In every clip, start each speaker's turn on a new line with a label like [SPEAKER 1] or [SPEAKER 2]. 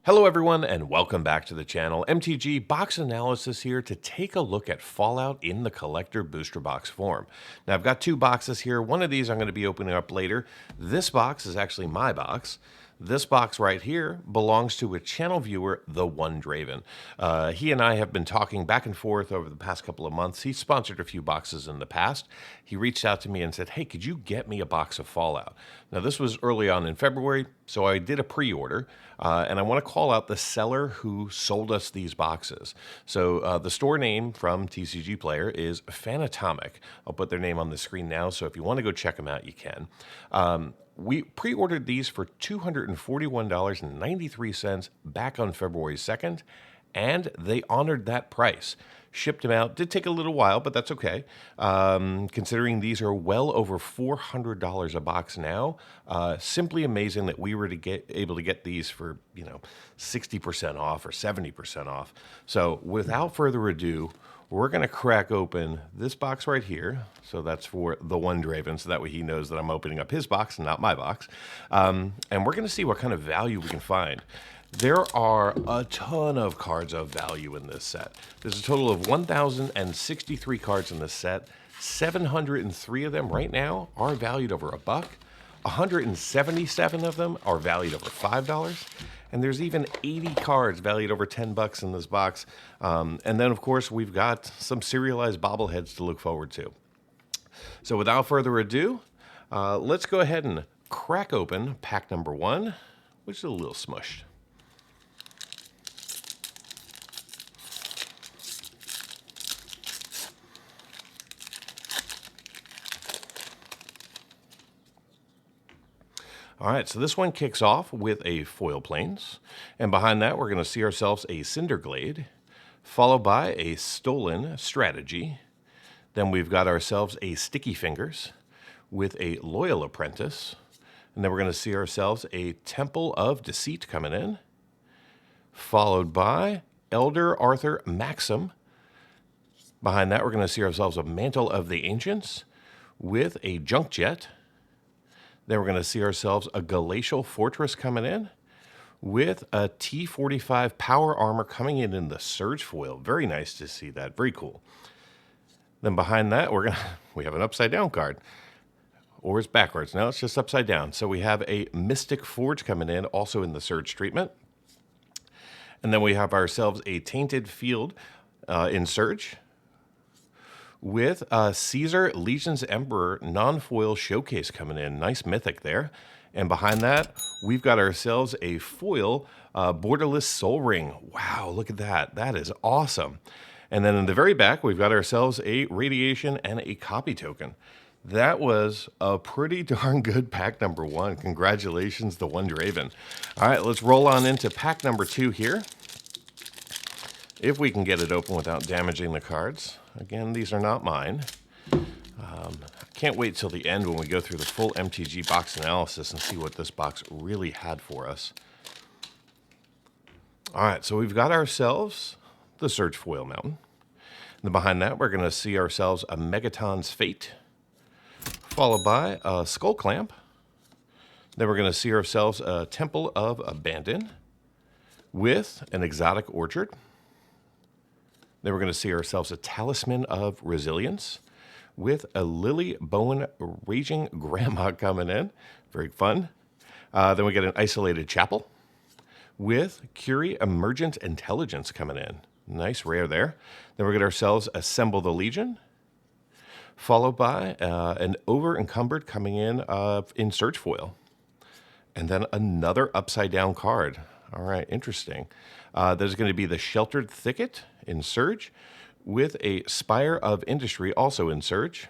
[SPEAKER 1] Hello everyone and welcome back to the channel. MTG Box Analysis here to take a look at Fallout in the Collector Booster Box form. Now I've got two boxes here. One of these I'm going to be opening up later. This box is actually my box. This box right here belongs to a channel viewer, the One Draven. He and I have been talking back and forth over the past couple of months. He sponsored a few boxes in the past. He reached out to me and said, hey, could you get me a box of Fallout? Now this was early on in February, so I did a pre-order. And I want to call out the seller who sold us these boxes. So the store name from TCG Player is Fanatomic. I'll put their name on the screen now, so if you want to go check them out, you can. We pre-ordered these for $241.93 back on February 2nd, and they honored that price. Shipped them out. Did take a little while, but that's okay. Considering these are well over $400 a box now, simply amazing that we were able to get these for 60% off or 70% off. So without further ado, we're going to crack open this box right here. So that's for the One Draven, so that way he knows that I'm opening up his box and not my box. And we're going to see what kind of value we can find. There are a ton of cards of value in this set. There's a total of 1,063 cards in this set. 703 of them right now are valued over $1. 177 of them are valued over $5. And there's even 80 cards valued over $10 in this box. And then, of course, we've got some serialized bobbleheads to look forward to. So without further ado, let's go ahead and crack open pack number 1, which is a little smushed. All right, so this one kicks off with a Foil Plains, and behind that we're going to see ourselves a Cinderglade, followed by a Stolen Strategy. Then we've got ourselves a Sticky Fingers with a Loyal Apprentice, and then we're going to see ourselves a Temple of Deceit coming in, followed by Elder Arthur Maxim. Behind that we're going to see ourselves a Mantle of the Ancients with a Junk Jet. Then we're going to see ourselves a Glacial Fortress coming in with a T-45 Power Armor coming in the Surge Foil. Very nice to see that. Very cool. Then behind that, we have an upside down card. Or it's backwards. No, it's just upside down. So we have a Mystic Forge coming in, also in the Surge treatment. And then we have ourselves a Tainted Field in Surge, with Caesar Legion's Emperor non-foil showcase coming in. Nice mythic there. And behind that, we've got ourselves a foil Borderless Soul Ring. Wow, look at that. That is awesome. And then in the very back, we've got ourselves a Radiation and a Copy Token. That was a pretty darn good pack number 1. Congratulations, the One Draven. All right, let's roll on into pack number 2 here. If we can get it open without damaging the cards. Again, these are not mine. I can't wait till the end when we go through the full MTG box analysis and see what this box really had for us. All right, so we've got ourselves the Surge Foil Mountain. And then behind that, we're going to see ourselves a Megaton's Fate, followed by a Skull Clamp. Then we're going to see ourselves a Temple of Abandon with an Exotic Orchard. Then we're going to see ourselves a Talisman of Resilience with a Lily Bowen Raging Grandma coming in. Very fun. Then we get an Isolated Chapel with Curie Emergent Intelligence coming in. Nice rare there. Then we get ourselves Assemble the Legion, followed by an Over Encumbered coming in Surge Foil. And then another upside down card. All right, interesting. There's going to be the Sheltered Thicket in Surge with a Spire of Industry also in Surge.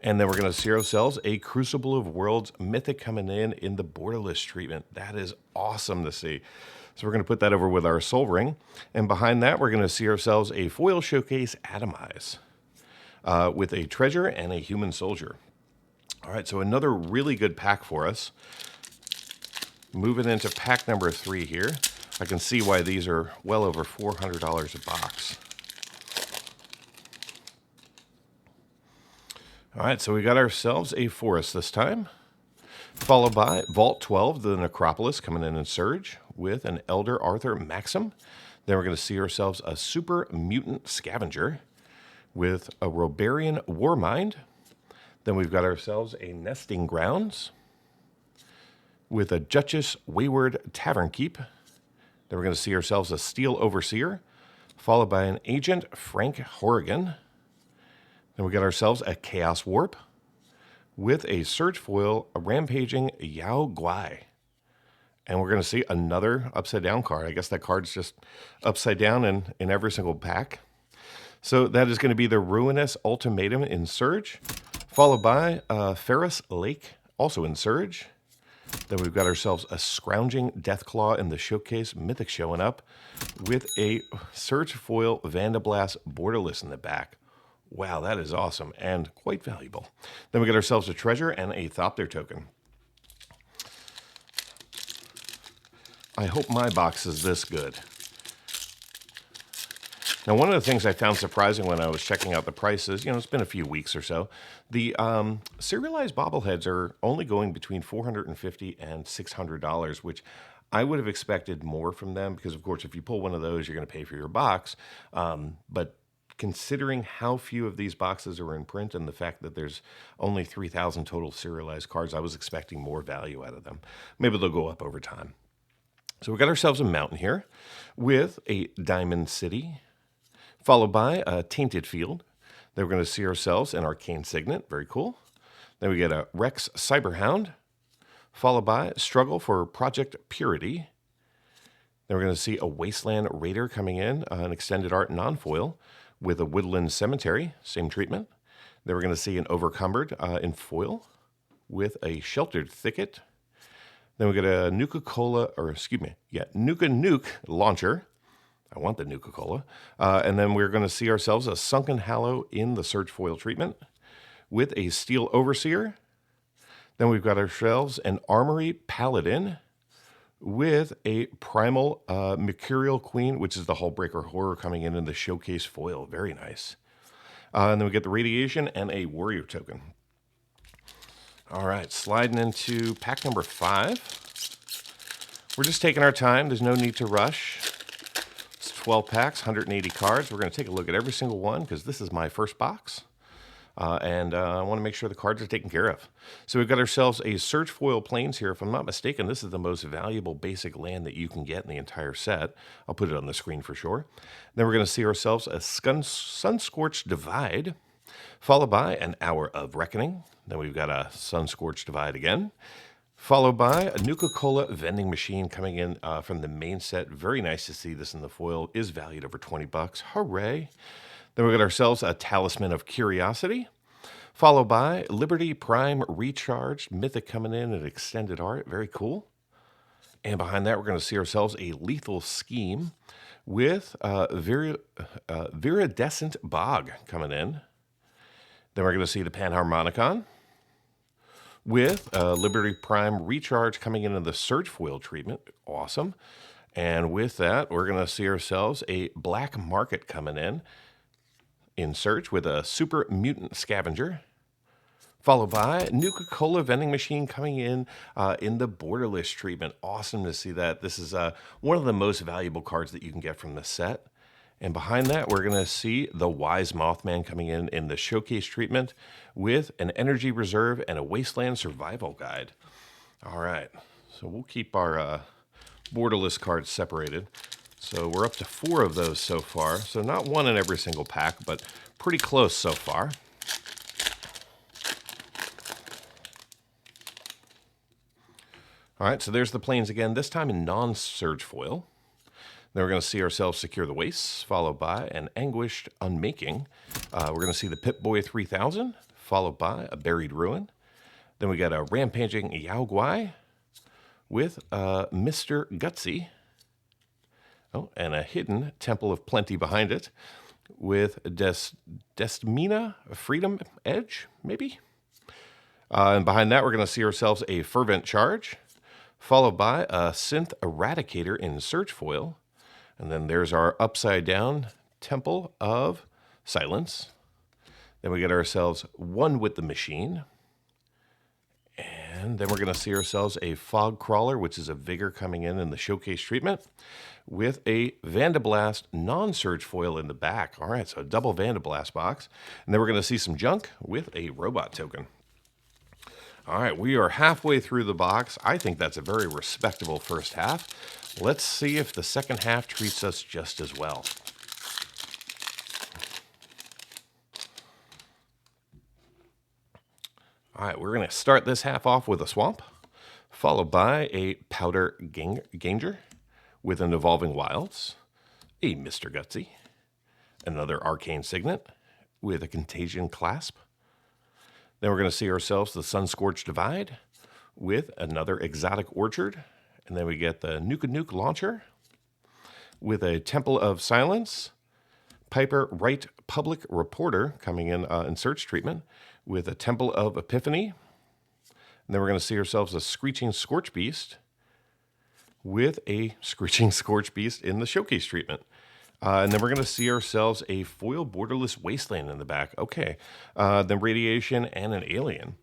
[SPEAKER 1] And then we're going to see ourselves a Crucible of Worlds Mythic coming in the Borderless treatment. That is awesome to see. So we're going to put that over with our Soul Ring. And behind that, we're going to see ourselves a Foil Showcase Atomize with a Treasure and a Human Soldier. All right, so another really good pack for us. Moving into pack number 3 here. I can see why these are well over $400 a box. All right, so we got ourselves a Forest this time, followed by Vault 12, the Necropolis, coming in Surge with an Elder Arthur Maxim. Then we're going to see ourselves a Super Mutant Scavenger with a Robarian Warmind. Then we've got ourselves a Nesting Grounds with a Duchess Wayward Tavern Keep. Then we're going to see ourselves a Steel Overseer, followed by an Agent Frank Horrigan. Then we got ourselves a Chaos Warp with a Surge Foil, a Rampaging Yao Guai. And we're going to see another upside down card. I guess that card's just upside down in every single pack. So that is going to be the Ruinous Ultimatum in Surge, followed by Ferris Lake, also in Surge. Then we've got ourselves a Scrounging Deathclaw in the Showcase Mythic showing up with a Surge Foil Vandablast Borderless in the back. Wow, that is awesome and quite valuable. Then we get ourselves a Treasure and a Thopter token. I hope my box is this good. Now, one of the things I found surprising when I was checking out the prices, it's been a few weeks or so, the serialized bobbleheads are only going between $450 and $600, which I would have expected more from them because, of course, if you pull one of those, you're going to pay for your box. But considering how few of these boxes are in print and the fact that there's only 3,000 total serialized cards, I was expecting more value out of them. Maybe they'll go up over time. So we got ourselves a mountain here with a Diamond City, followed by a Tainted Field. Then we're going to see ourselves an Arcane Signet. Very cool. Then we get a Rex Cyberhound, followed by Struggle for Project Purity. Then we're going to see a Wasteland Raider coming in, an extended art non-foil with a Woodland Cemetery, same treatment. Then we're going to see an Overcumbered in foil with a Sheltered Thicket. Then we get a Nuka-Cola, Nuka-Nuke launcher. I want the Nuka-Cola. And then we're going to see ourselves a Sunken Hallow in the Surge Foil treatment with a Steel Overseer. Then we've got ourselves an Armory Paladin with a Primal Mercurial Queen, which is the Hullbreaker Horror coming in the Showcase Foil. Very nice. And then we get the Radiation and a Warrior token. All right, sliding into pack number 5. We're just taking our time. There's no need to rush. It's 12 packs, 180 cards. We're going to take a look at every single one because this is my first box. And I want to make sure the cards are taken care of. So we've got ourselves a Surge Foil Plains here. If I'm not mistaken, this is the most valuable basic land that you can get in the entire set. I'll put it on the screen for sure. Then we're going to see ourselves a Sunscorched Divide, followed by an Hour of Reckoning. Then we've got a Sunscorched Divide again, followed by a Nuka-Cola vending machine coming in from the main set. Very nice to see this in the foil. Is valued over 20 bucks. Hooray. Then we got ourselves a Talisman of Curiosity, followed by Liberty Prime Recharged Mythic coming in an extended art. Very cool. And behind that, we're going to see ourselves a Lethal Scheme with Viridescent Bog coming in. Then we're going to see the Panharmonicon with Liberty Prime Recharge coming in the Surge Foil treatment. Awesome. And with that, we're going to see ourselves a Black Market coming in Surge with a Super Mutant Scavenger, followed by Nuka-Cola vending machine coming in the Borderless treatment. Awesome to see that. This is one of the most valuable cards that you can get from this set. And behind that, we're going to see the Wise Mothman coming in the Showcase treatment with an Energy Reserve and a Wasteland Survival Guide. All right, so we'll keep our Borderless cards separated. So we're up to 4 of those so far. So not one in every single pack, but pretty close so far. All right, so there's the Plains again, this time in non-Surge Foil. Then we're going to see ourselves Secure the Wastes, followed by an Anguished Unmaking. We're going to see the Pip-Boy 3000, followed by a Buried Ruin. Then we got a Rampaging Yao Guai with Mr. Gutsy. Oh, and a Hidden Temple of Plenty behind it with Desmina Freedom Edge, maybe? And behind that, we're going to see ourselves a Fervent Charge, followed by a Synth Eradicator in Surge Foil. And then there's our upside down Temple of Silence. Then we get ourselves One with the Machine. And then we're going to see ourselves a Fog Crawler, which is a Vigor coming in the showcase treatment, with a Vandablast non-surge foil in the back. All right, so a double Vandablast box. And then we're going to see some junk with a robot token. All right, we are halfway through the box. I think that's a very respectable first half. Let's see if the second half treats us just as well. All right, we're going to start this half off with a Swamp, followed by a Powder Ganger with an Evolving Wilds, a Mr. Gutsy, another Arcane Signet with a Contagion Clasp. Then we're going to see ourselves the Sunscorched Divide with another Exotic Orchard. And then we get the Nuka-Nuke Launcher with a Temple of Silence, Piper Wright Public Reporter coming in search treatment with a Temple of Epiphany. And then we're going to see ourselves a Screeching Scorch Beast with a Screeching Scorch Beast in the showcase treatment. And then we're going to see ourselves a foil Borderless Wasteland in the back. Okay. Then Radiation and an Alien.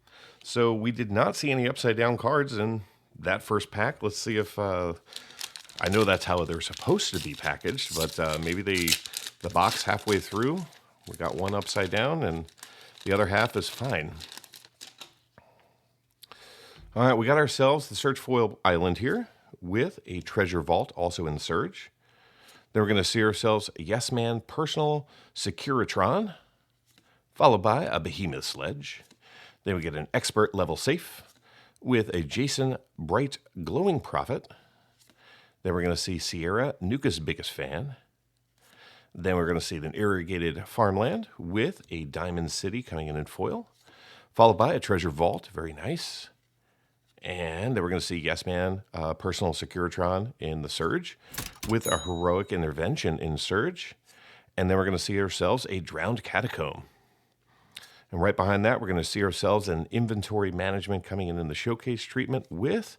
[SPEAKER 1] So we did not see any upside down cards in that first pack. Let's see if... I know that's how they're supposed to be packaged, but maybe the box halfway through, we got one upside down and the other half is fine. All right, we got ourselves the Surge Foil Island here with a Treasure Vault also in Surge. Then we're going to see ourselves a Yes Man Personal Securitron, followed by a Behemoth Sledge. Then we get an Expert Level Safe with a Jason Bright Glowing Prophet. Then we're going to see Sierra, Nuka's biggest fan. Then we're going to see an Irrigated Farmland with a Diamond City coming in foil, followed by a Treasure Vault, very nice. And then we're going to see Yes Man Personal Securitron in the Surge with a Heroic Intervention in Surge. And then we're going to see ourselves a Drowned Catacomb. And right behind that, we're going to see ourselves an Inventory Management coming in the showcase treatment with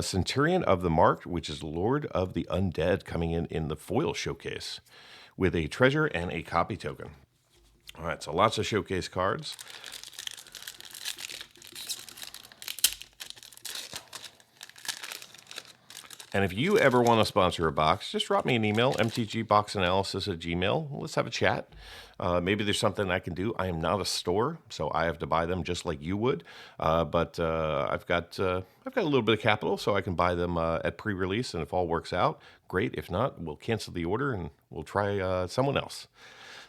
[SPEAKER 1] Centurion of the Marked, which is Lord of the Undead coming in the foil showcase with a treasure and a copy token. All right, so lots of showcase cards. And if you ever want to sponsor a box, just drop me an email, mtgboxanalysis@gmail. Let's have a chat. Maybe there's something I can do. I am not a store, so I have to buy them just like you would. But I've got a little bit of capital, so I can buy them at pre-release. And if all works out, great. If not, we'll cancel the order and we'll try someone else.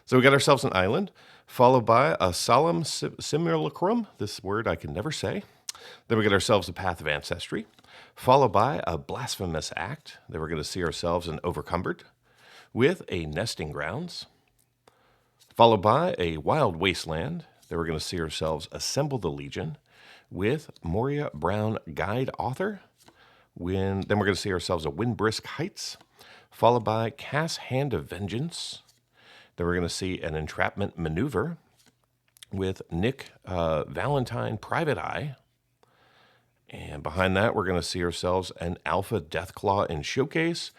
[SPEAKER 1] So we got ourselves an island, followed by a Solemn Simulacrum. This word I can never say. Then we get ourselves a Path of Ancestry, followed by a Blasphemous Act. Then we're going to see ourselves an Overcumbered with a Nesting Grounds, followed by a Wild Wasteland. Then we're going to see ourselves Assemble the Legion with Moria Brown Guide Author. Then we're going to see ourselves a Windbrisk Heights, followed by Cass Hand of Vengeance. Then we're going to see an Entrapment Maneuver with Nick Valentine Private Eye. And behind that, we're going to see ourselves an Alpha Deathclaw in Showcase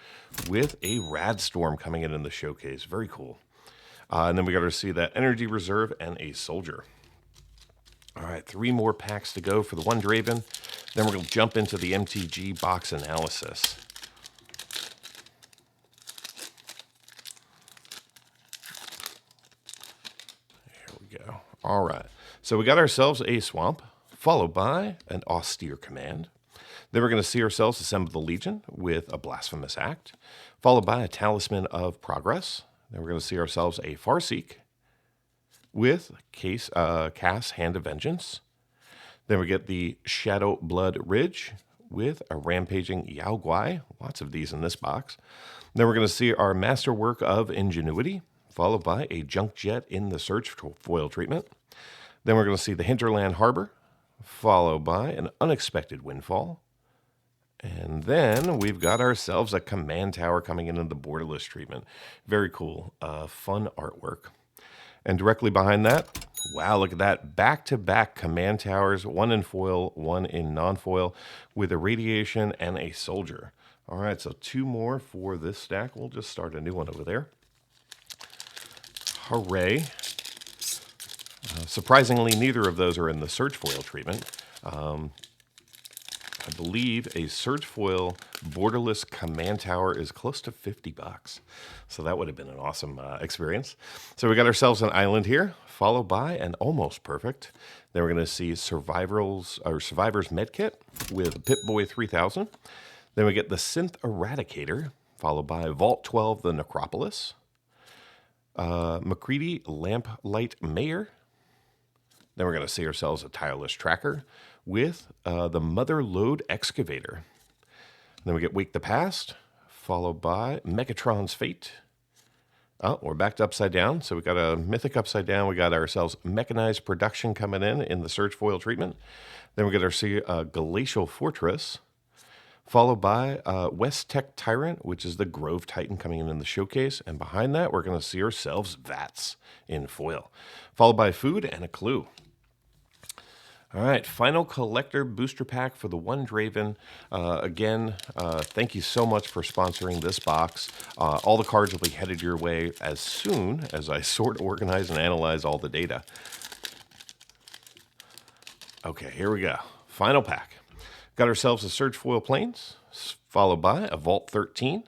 [SPEAKER 1] with a Rad Storm coming in the Showcase. Very cool. And then we got to see that Energy Reserve and a Soldier. All right, 3 more packs to go for the one Draven. Then we're going to jump into the MTG box analysis. There we go. All right, so we got ourselves a Swamp, followed by an Austere Command. Then we're going to see ourselves Assemble the Legion with a Blasphemous Act, followed by a Talisman of Progress. Then we're going to see ourselves a Farseek with Cass Hand of Vengeance. Then we get the Shadow Blood Ridge with a Rampaging Yao Guai. Lots of these in this box. Then we're going to see our Masterwork of Ingenuity, followed by a Junk Jet in the Search foil treatment. Then we're going to see the Hinterland Harbor, followed by an Unexpected Windfall. And then we've got ourselves a Command Tower coming in the Borderless treatment. Very cool. Fun artwork. And directly behind that, wow, look at that. Back-to-back Command Towers, one in foil, one in non-foil, with a Radiation and a Soldier. All right, so 2 more for this stack. We'll just start a new one over there. Hooray. Surprisingly, neither of those are in the Search foil treatment. I believe a Surge Foil borderless command tower is close to $50. So that would have been an awesome experience. So we got ourselves an island here, followed by an almost perfect. Then we're going to see Survivor's Medkit with Pip-Boy 3000. Then we get the Synth Eradicator, followed by Vault 12, the Necropolis. McCready Lamplight Mayor. Then we're going to see ourselves a Tireless Tracker with the Mother Lode Excavator. Then we get Wake the Past, followed by Megatron's Fate. Oh, we're back to Upside Down. So we got a Mythic Upside Down. We got ourselves Mechanized Production coming in the Surge Foil treatment. Then we get our Glacial Fortress, followed by West Tech Tyrant, which is the Grove Titan coming in the showcase. And behind that, we're going to see ourselves V.A.T.S in foil, followed by Food and a Clue. All right, final collector booster pack for the one Draven. Again, thank you so much for sponsoring this box. All the cards will be headed your way as soon as I sort, organize, and analyze all the data. Okay, here we go. Final pack. Got ourselves a Surge Foil Plains, followed by a Vault 13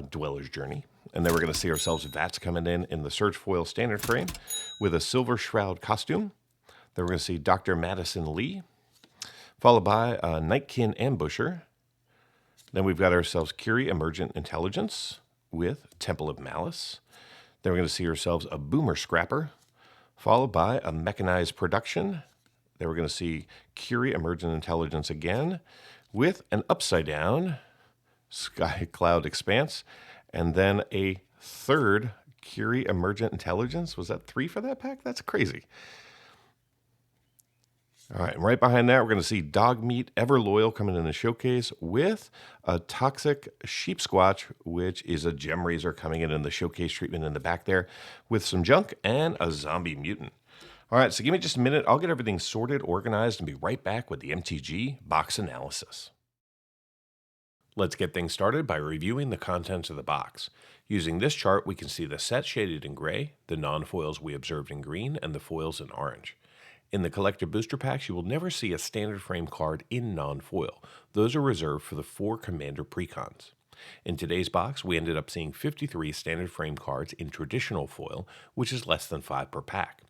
[SPEAKER 1] Dweller's Journey. And then we're going to see ourselves V.A.T.S coming in the Surge Foil Standard Frame with a Silver Shroud costume. Then we're going to see Dr. Madison Lee, followed by Nightkin Ambusher. Then we've got ourselves Curie Emergent Intelligence with Temple of Malice. Then we're going to see ourselves a Boomer Scrapper, followed by a Mechanized Production. Then we're going to see Curie Emergent Intelligence again with an Upside Down Sky Cloud Expanse. And then a third Curie Emergent Intelligence. Was that 3 for that pack? That's crazy. All right, and right behind that, we're going to see Dog Meat Everloyal coming in the showcase with a Toxic Sheep Squatch, which is a Gem Razor coming in the showcase treatment in the back there with some junk and a Zombie Mutant. All right, so give me just a minute. I'll get everything sorted, organized, and be right back with the MTG box analysis. Let's get things started by reviewing the contents of the box. Using this chart, we can see the set shaded in gray, the non-foils we observed in green, and the foils in orange. In the collector booster packs, you will never see a standard frame card in non-foil. Those are reserved for the 4 commander precons. In today's box, we ended up seeing 53 standard frame cards in traditional foil, which is less than 5 per pack.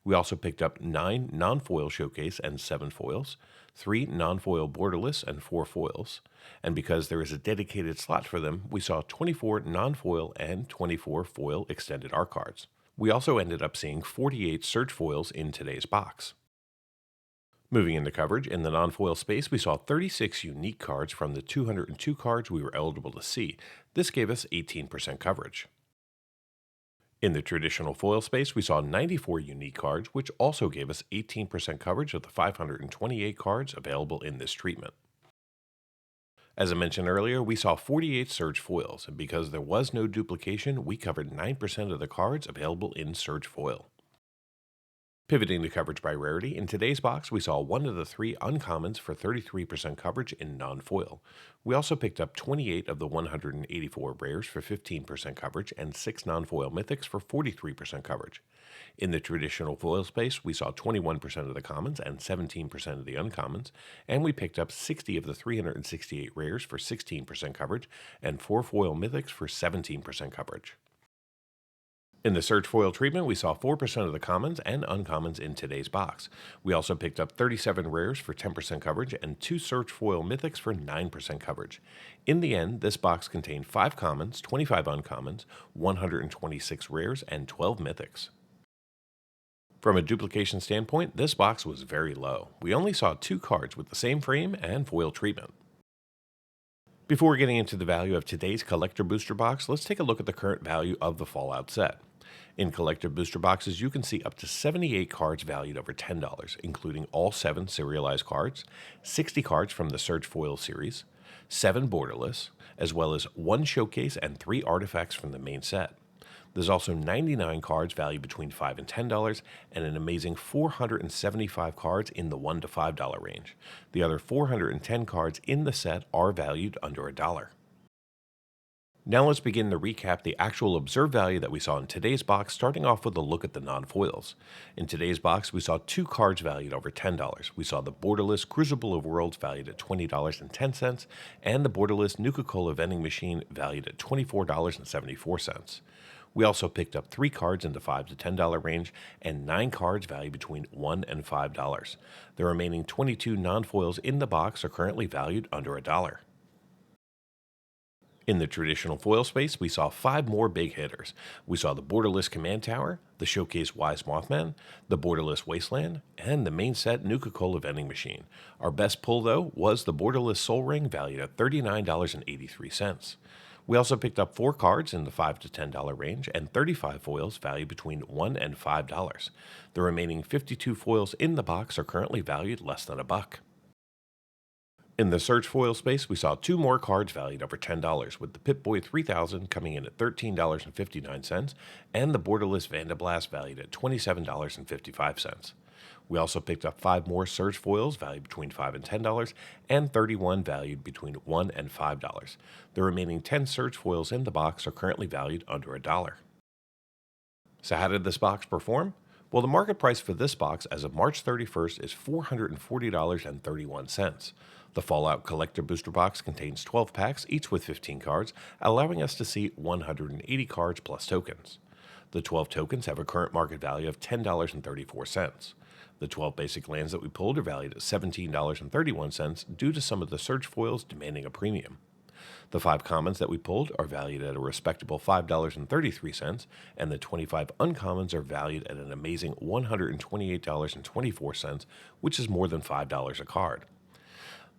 [SPEAKER 1] We also picked up 9 non-foil showcase and 7 foils, 3 non-foil borderless and 4 foils, and because there is a dedicated slot for them, we saw 24 non-foil and 24 foil extended art cards. We also ended up seeing 48 Surge foils in today's box. Moving into coverage, in the non-foil space, we saw 36 unique cards from the 202 cards we were eligible to see. This gave us 18% coverage. In the traditional foil space, we saw 94 unique cards, which also gave us 18% coverage of the 528 cards available in this treatment. As I mentioned earlier, we saw 48 Surge foils, and because there was no duplication, we covered 9% of the cards available in Surge foil. Pivoting to coverage by rarity, in today's box we saw 1 of the 3 uncommons for 33% coverage in non-foil. We also picked up 28 of the 184 rares for 15% coverage and 6 non-foil mythics for 43% coverage. In the traditional foil space, we saw 21% of the commons and 17% of the uncommons, and we picked up 60 of the 368 rares for 16% coverage and 4 foil mythics for 17% coverage. In the Surge foil treatment, we saw 4% of the commons and uncommons in today's box. We also picked up 37 rares for 10% coverage and 2 Surge foil mythics for 9% coverage. In the end, this box contained 5 commons, 25 uncommons, 126 rares, and 12 mythics. From a duplication standpoint, this box was very low. We only saw 2 cards with the same frame and foil treatment. Before getting into the value of today's collector booster box, let's take a look at the current value of the Fallout set. In collector booster boxes, you can see up to 78 cards valued over $10, including all 7 serialized cards, 60 cards from the Surge Foil series, 7 borderless, as well as 1 showcase and 3 artifacts from the main set. There's also 99 cards valued between $5 and $10, and an amazing 475 cards in the $1 to $5 range. The other 410 cards in the set are valued under $1. Now let's begin to recap the actual observed value that we saw in today's box, starting off with a look at the non-foils. In today's box, we saw 2 cards valued over $10. We saw the borderless Crucible of Worlds valued at $20.10, and the borderless Nuka-Cola vending machine valued at $24.74. We also picked up 3 cards in the $5 to $10 range and 9 cards valued between $1 and $5. The remaining 22 non-foils in the box are currently valued under $1. In the traditional foil space, we saw 5 more big hitters. We saw the borderless Command Tower, the Showcase Wise Mothman, the borderless Wasteland, and the main set Nuka-Cola vending machine. Our best pull, though, was the borderless Soul Ring valued at $39.83. We also picked up 4 cards in the $5 to $10 range and 35 foils valued between $1 and $5. The remaining 52 foils in the box are currently valued less than $1. In the search foil space, we saw 2 more cards valued over $10, with the Pip-Boy 3000 coming in at $13.59 and the borderless Vandablast valued at $27.55. We also picked up 5 more search foils valued between $5 and $10 and 31 valued between $1 and $5. The remaining 10 search foils in the box are currently valued under $1. So how did this box perform? Well, the market price for this box as of March 31st is $440.31. The Fallout Collector Booster Box contains 12 packs, each with 15 cards, allowing us to see 180 cards plus tokens. The 12 tokens have a current market value of $10.34. The 12 basic lands that we pulled are valued at $17.31 due to some of the search foils demanding a premium. The 5 commons that we pulled are valued at a respectable $5.33, and the 25 uncommons are valued at an amazing $128.24, which is more than $5 a card.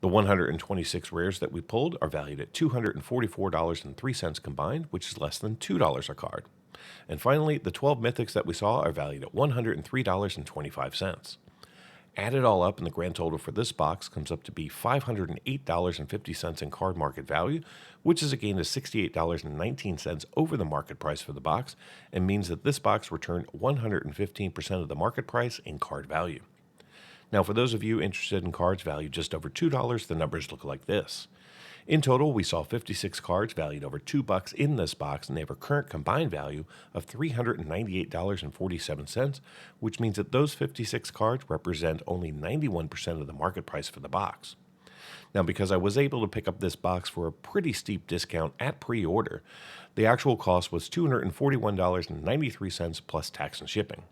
[SPEAKER 1] The 126 rares that we pulled are valued at $244.03 combined, which is less than $2 a card. And finally, the 12 mythics that we saw are valued at $103.25. Add it all up, and the grand total for this box comes up to be $508.50 in card market value, which is a gain of $68.19 over the market price for the box, and means that this box returned 115% of the market price in card value. Now, for those of you interested in cards valued just over $2, the numbers look like this. In total, we saw 56 cards valued over $2 in this box, and they have a current combined value of $398.47, which means that those 56 cards represent only 91% of the market price for the box. Now, because I was able to pick up this box for a pretty steep discount at pre-order, the actual cost was $241.93 plus tax and shipping.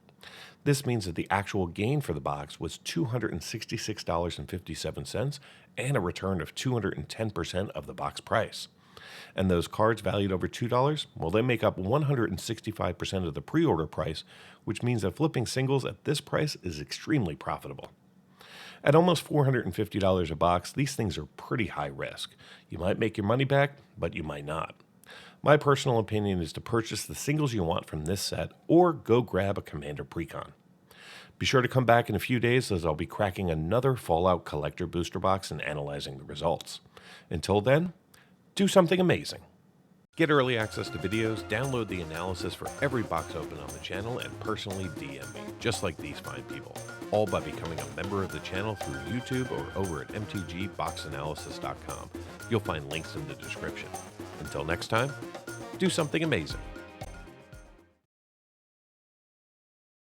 [SPEAKER 1] This means that the actual gain for the box was $266.57 and a return of 210% of the box price. And those cards valued over $2, well, they make up 165% of the pre-order price, which means that flipping singles at this price is extremely profitable. At almost $450 a box, these things are pretty high risk. You might make your money back, but you might not. My personal opinion is to purchase the singles you want from this set or go grab a Commander Precon. Be sure to come back in a few days as I'll be cracking another Fallout Collector Booster Box and analyzing the results. Until then, do something amazing. Get early access to videos, download the analysis for every box open on the channel, and personally DM me, just like these fine people, all by becoming a member of the channel through YouTube or over at mtgboxanalysis.com. You'll find links in the description. Until next time, do something amazing.